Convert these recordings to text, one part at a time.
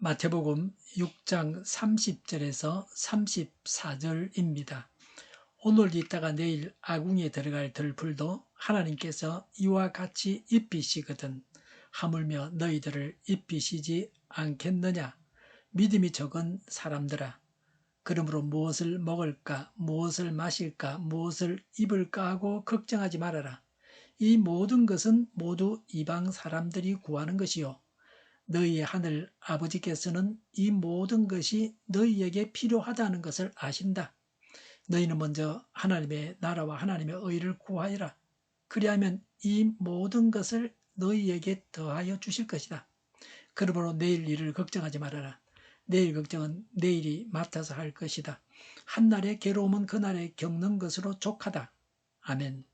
마태복음 6장 30절에서 34절입니다. 오늘 있다가 내일 아궁이에 들어갈 들풀도 하나님께서 이와 같이 입히시거든 하물며 너희들을 입히시지 않겠느냐. 믿음이 적은 사람들아, 그러므로 무엇을 먹을까, 무엇을 마실까, 무엇을 입을까 하고 걱정하지 말아라. 이 모든 것은 모두 이방 사람들이 구하는 것이요 너희의 하늘 아버지께서는 이 모든 것이 너희에게 필요하다는 것을 아신다. 너희는 먼저 하나님의 나라와 하나님의 의를 구하여라. 그리하면 이 모든 것을 너희에게 더하여 주실 것이다. 그러므로 내일 일을 걱정하지 말아라. 내일 걱정은 내일이 맡아서 할 것이다. 한날의 괴로움은 그날에 겪는 것으로 족하다. 아멘.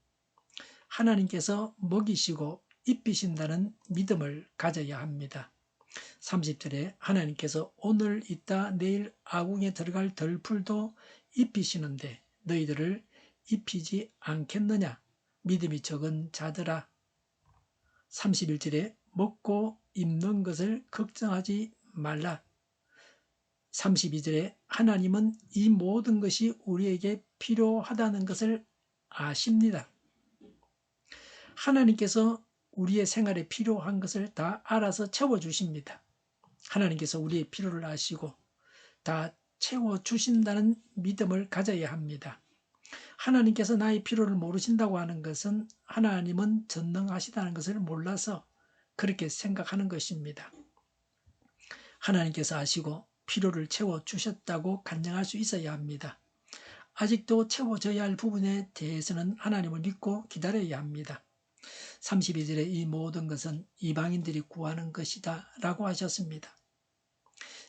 하나님께서 먹이시고 입히신다는 믿음을 가져야 합니다. 30절에 하나님께서 오늘 있다 내일 아궁에 들어갈 덜풀도 입히시는데 너희들을 입히지 않겠느냐. 믿음이 적은 자들아. 31절에 먹고 입는 것을 걱정하지 말라. 32절에 하나님은 이 모든 것이 우리에게 필요하다는 것을 아십니다. 하나님께서 우리의 생활에 필요한 것을 다 알아서 채워주십니다. 하나님께서 우리의 필요를 아시고 다 채워주신다는 믿음을 가져야 합니다. 하나님께서 나의 필요를 모르신다고 하는 것은 하나님은 전능하시다는 것을 몰라서 그렇게 생각하는 것입니다. 하나님께서 아시고 필요를 채워주셨다고 간증할 수 있어야 합니다. 아직도 채워져야 할 부분에 대해서는 하나님을 믿고 기다려야 합니다. 32절에 이 모든 것은 이방인들이 구하는 것이다 라고 하셨습니다.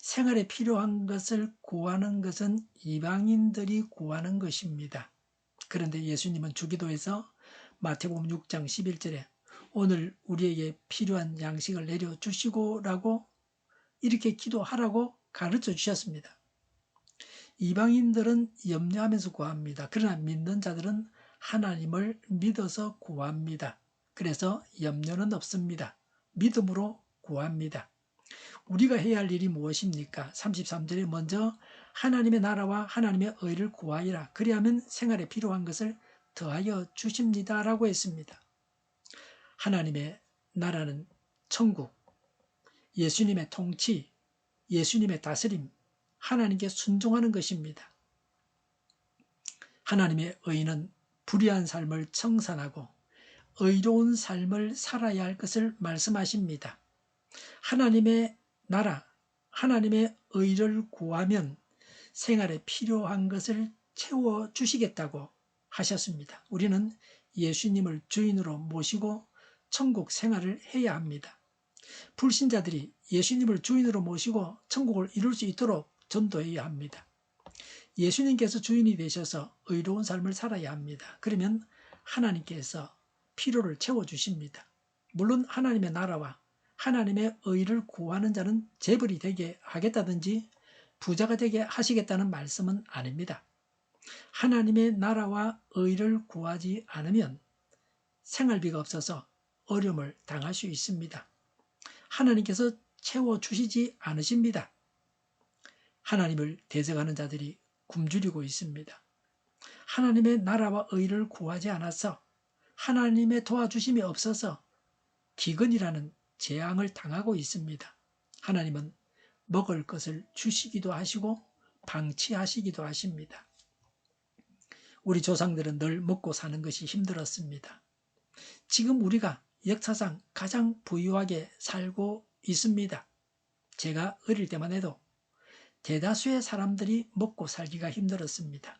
생활에 필요한 것을 구하는 것은 이방인들이 구하는 것입니다. 그런데 예수님은 주기도에서 마태복음 6장 11절에 오늘 우리에게 필요한 양식을 내려주시고 라고 이렇게 기도하라고 가르쳐 주셨습니다. 이방인들은 염려하면서 구합니다. 그러나 믿는 자들은 하나님을 믿어서 구합니다. 그래서 염려는 없습니다. 믿음으로 구합니다. 우리가 해야 할 일이 무엇입니까? 33절에 먼저 하나님의 나라와 하나님의 의를 구하여라. 그리하면 생활에 필요한 것을 더하여 주십니다 라고 했습니다. 하나님의 나라는 천국, 예수님의 통치, 예수님의 다스림, 하나님께 순종하는 것입니다. 하나님의 의는 불의한 삶을 청산하고 의로운 삶을 살아야 할 것을 말씀하십니다. 하나님의 나라, 하나님의 의를 구하면 생활에 필요한 것을 채워주시겠다고 하셨습니다. 우리는 예수님을 주인으로 모시고 천국 생활을 해야 합니다. 불신자들이 예수님을 주인으로 모시고 천국을 이룰 수 있도록 전도해야 합니다. 예수님께서 주인이 되셔서 의로운 삶을 살아야 합니다. 그러면 하나님께서 필요를 채워주십니다. 물론 하나님의 나라와 하나님의 의를 구하는 자는 재벌이 되게 하겠다든지 부자가 되게 하시겠다는 말씀은 아닙니다. 하나님의 나라와 의를 구하지 않으면 생활비가 없어서 어려움을 당할 수 있습니다. 하나님께서 채워주시지 않으십니다. 하나님을 대적하는 자들이 굶주리고 있습니다. 하나님의 나라와 의를 구하지 않아서 하나님의 도와주심이 없어서 기근이라는 재앙을 당하고 있습니다. 하나님은 먹을 것을 주시기도 하시고 방치하시기도 하십니다. 우리 조상들은 늘 먹고 사는 것이 힘들었습니다. 지금 우리가 역사상 가장 부유하게 살고 있습니다. 제가 어릴 때만 해도 대다수의 사람들이 먹고 살기가 힘들었습니다.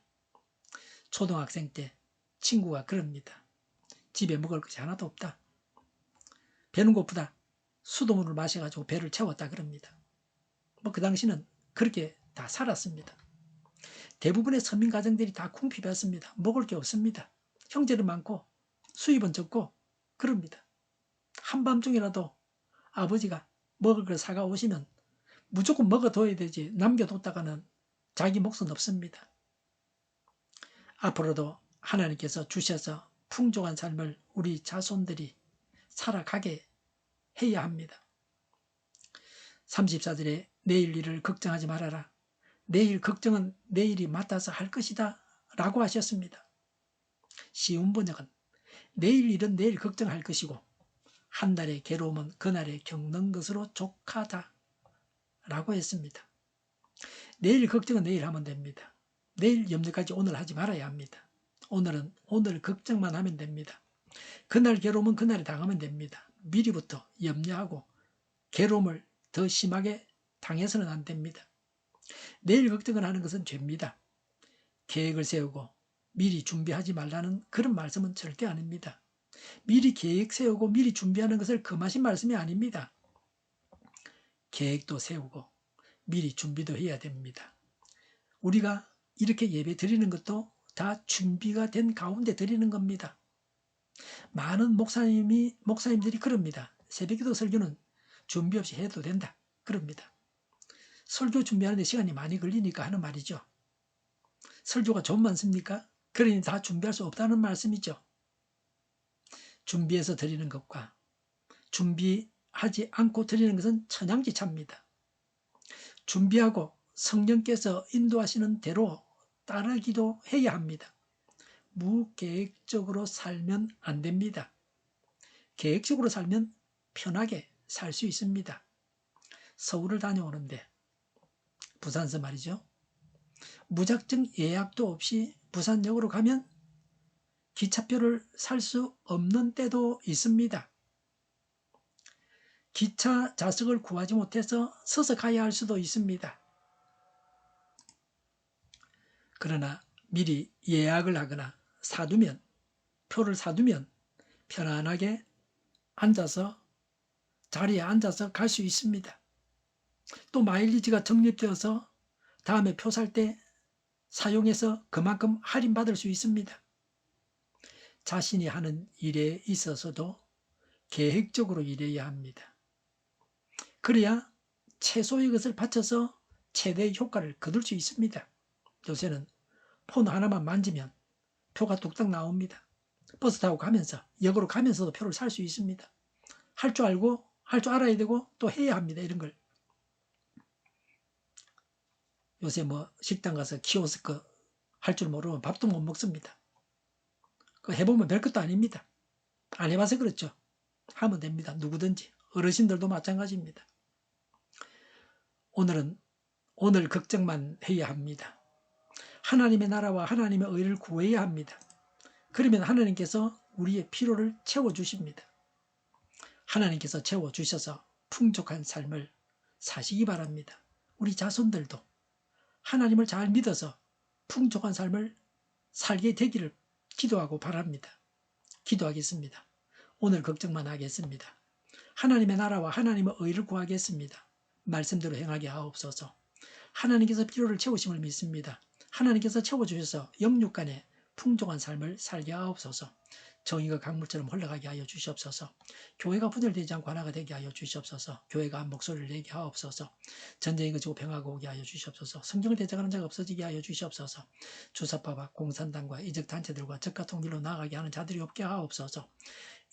초등학생 때 친구가 그럽니다. 집에 먹을 것이 하나도 없다. 배는 고프다. 수돗물을 마셔가지고 배를 채웠다 그럽니다. 그 당시는 그렇게 다 살았습니다. 대부분의 서민 가정들이 다 궁핍했습니다. 먹을 게 없습니다. 형제는 많고 수입은 적고 그럽니다. 한밤중이라도 아버지가 먹을 걸 사가 오시면 무조건 먹어둬야 되지 남겨뒀다가는 자기 몫은 없습니다. 앞으로도 하나님께서 주셔서 풍족한 삶을 우리 자손들이 살아가게 해야 합니다. 34절에 내일 일을 걱정하지 말아라. 내일 걱정은 내일이 맡아서 할 것이다 라고 하셨습니다. 쉬운 번역은 내일 일은 내일 걱정할 것이고 한 달의 괴로움은 그날에 겪는 것으로 족하다 라고 했습니다. 내일 걱정은 내일 하면 됩니다. 내일 염려까지 오늘 하지 말아야 합니다. 오늘은 오늘 걱정만 하면 됩니다. 그날 괴로움은 그날에 당하면 됩니다. 미리부터 염려하고 괴로움을 더 심하게 당해서는 안 됩니다. 내일 걱정을 하는 것은 죄입니다. 계획을 세우고 미리 준비하지 말라는 그런 말씀은 절대 아닙니다. 미리 계획 세우고 미리 준비하는 것을 금하신 말씀이 아닙니다. 계획도 세우고 미리 준비도 해야 됩니다. 우리가 이렇게 예배 드리는 것도 다 준비가 된 가운데 드리는 겁니다. 많은 목사님들이 그럽니다. 새벽기도 설교는 준비 없이 해도 된다. 그럽니다. 설교 준비하는데 시간이 많이 걸리니까 하는 말이죠. 설교가 좀 많습니까? 그러니 다 준비할 수 없다는 말씀이죠. 준비해서 드리는 것과 준비하지 않고 드리는 것은 천양지차입니다. 준비하고 성령께서 인도하시는 대로 따르기도 해야 합니다. 무계획적으로 살면 안 됩니다. 계획적으로 살면 편하게 살 수 있습니다. 서울을 다녀오는데 부산서 말이죠. 무작정 예약도 없이 부산역으로 가면 기차표를 살 수 없는 때도 있습니다. 기차 좌석을 구하지 못해서 서서 가야 할 수도 있습니다. 그러나 미리 예약을 하거나 표를 사두면 편안하게 자리에 앉아서 갈 수 있습니다. 또 마일리지가 적립되어서 다음에 표 살 때 사용해서 그만큼 할인받을 수 있습니다. 자신이 하는 일에 있어서도 계획적으로 일해야 합니다. 그래야 최소의 것을 바쳐서 최대의 효과를 거둘 수 있습니다. 요새는 폰 하나만 만지면 표가 뚝딱 나옵니다. 버스 타고 가면서 역으로 가면서도 표를 살 수 있습니다. 할 줄 알아야 되고 또 해야 합니다. 이런 걸. 요새 식당 가서 키오스크 할 줄 모르면 밥도 못 먹습니다. 그거 해보면 별것도 아닙니다. 안 해봐서 그렇죠. 하면 됩니다. 누구든지. 어르신들도 마찬가지입니다. 오늘 걱정만 해야 합니다. 하나님의 나라와 하나님의 의를 구해야 합니다. 그러면 하나님께서 우리의 필요를 채워주십니다. 하나님께서 채워주셔서 풍족한 삶을 사시기 바랍니다. 우리 자손들도 하나님을 잘 믿어서 풍족한 삶을 살게 되기를 기도하고 바랍니다. 기도하겠습니다. 오늘 걱정만 하겠습니다. 하나님의 나라와 하나님의 의를 구하겠습니다. 말씀대로 행하게 하옵소서. 하나님께서 필요를 채우심을 믿습니다. 하나님께서 채워주셔서 영육간에 풍족한 삶을 살게 하옵소서. 정의가 강물처럼 흘러가게 하여 주시옵소서. 교회가 분열되지 않고 하나가 되게 하여 주시옵소서. 교회가 한 목소리를 내게 하옵소서. 전쟁이 그치고 평화가 오게 하여 주시옵소서. 성경을 대적하는 자가 없어지게 하여 주시옵소서. 주사파와 공산당과 이적단체들과 적과 통일로 나아가게 하는 자들이 없게 하옵소서.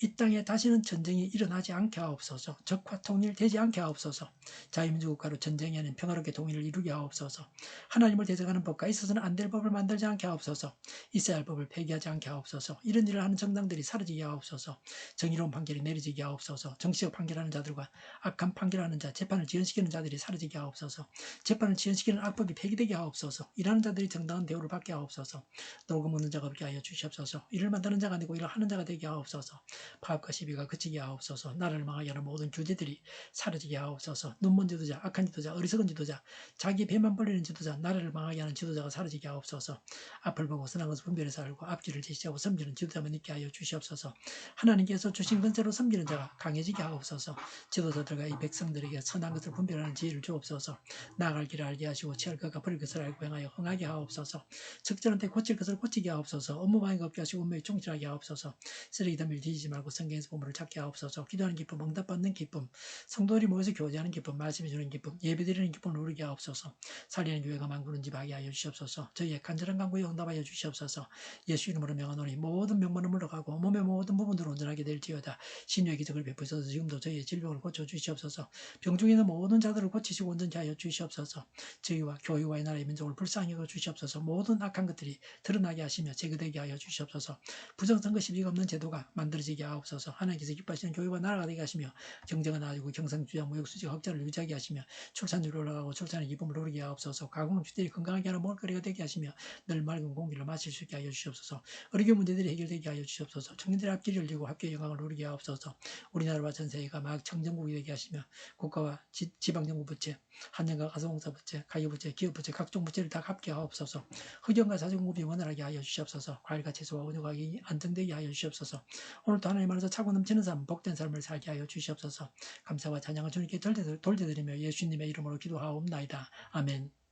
이 땅에 다시는 전쟁이 일어나지 않게 하옵소서. 적과 통일되지 않게 하옵소서. 자유민주국가로 전쟁이 아닌 평화롭게 통일을 이루게 하옵소서. 하나님을 대적하는 법과 있어서는 안 될 법을 만들지 않게 하옵소서. 있어야 할 법을 폐기하지 않게 하옵소서. 이런 일을 하는 정당들이 사라지게 하옵소서. 정의로운 판결이 내려지게 하옵소서. 정치적 판결하는 자들과 악한 판결하는 자, 재판을 지연시키는 자들이 사라지게 하옵소서. 재판을 지연시키는 악법이 폐기되게 하옵소서. 일하는 자들이 정당한 대우를 받게 하옵소서. 놀고 먹는 자가 없게 하여 주시옵소서. 일을 만드는 자가 아니고 일을 하는 자가 되게 하옵소서. 파업과 시비가 그치게 하옵소서. 나라를 망하게 하는 모든 규제들이 사라지게 하옵소서. 눈먼 지도자, 악한 지도자, 어리석은 지도자, 자기 배만 벌리는 지도자, 나라를 망하게 하는 지도자가 사라지게 하옵소서. 앞을 보고 선한 것을 분별해서 알고 앞길을 제시하고 섬기는 지도자만 있게 하여 주시옵소서. 하나님께서 주신 권세로 섬기는 자가 강해지게 하옵소서. 지도자들과 이 백성들에게 선한 것을 분별하는 지혜를 주옵소서. 나아갈 길을 알게 하시고 취할 것과 버릴 것을 알고 행하여 흥하게 하옵소서. 적절한 때 고칠 것을 고치게 하옵소서. 업무 방해가 없게 하시고 운명이 충실하게 하옵소서. 쓰레기 더미를 뒤지지 말고 성경에서 보물을 찾게 하옵소서. 기도하는 기쁨, 응답받는 기쁨, 성도들이 모여서 교제하는 기쁨, 말씀해 주는 기쁨, 예배드리는 기쁨을 누리게 하옵소서. 살리는 교회가 만구는 집 하게 하여 주시옵소서. 저희의 간절한 간구에 응답하여 주시옵소서. 예수 이름으로 명하노니 모든 병만은 물러가고 몸의 모든 부분들을 온전하게 될지어다. 신유의 기적을 베푸셔서 지금도 저희의 질병을 고쳐 주시옵소서. 병중에 있는 모든 자들을 고치시고 온전케 하여 주시옵소서. 저희와 교회와의 나라의 민족을 불쌍히 여겨 주시옵소서. 모든 악한 것들이 드러나게 하시며 제거되게 하여 주시옵소서. 부정선거 시비가 없는 제도가 만들어지게 하옵소서. 하나님께서 기뻐하시는 교회와 나라가 되게 하시며 경제가 나아지고 경상주의와 무역수지 흑자를 유지하게 하시며 출산율이 올라가고 출산의 기쁨을 누리게 하옵소서. 가공주들이 건강하게 하는 먹을거리가 되게 하시며 늘 맑은 공기를 마실 수 있게 하여 주시옵소서. 의료 문제들이 해결되게 하여 주시옵소서. 청년들의 앞길을 열리고 합교의 영광을 누리게 하옵소서. 우리나라와 전 세계가 막 청정국이 되게 하시며 국가와 지방정부 부채, 한정과 가소공사 부채, 가계부채, 기업부채, 각종 부채를 다 갚게 하옵소서. 흑연과 자전공급이 원활하게 하여 주시옵소서. 과일과 채소와 원유가격이 안정되게 하여 주시옵소서. 오늘도 하나님 안에서 차고 넘치는 삶, 복된 삶을 살게 하여 주시옵소서. 감사와 찬양을 주님께 돌려드리며 예수님의 이름으로 기도하옵나이다. 아멘.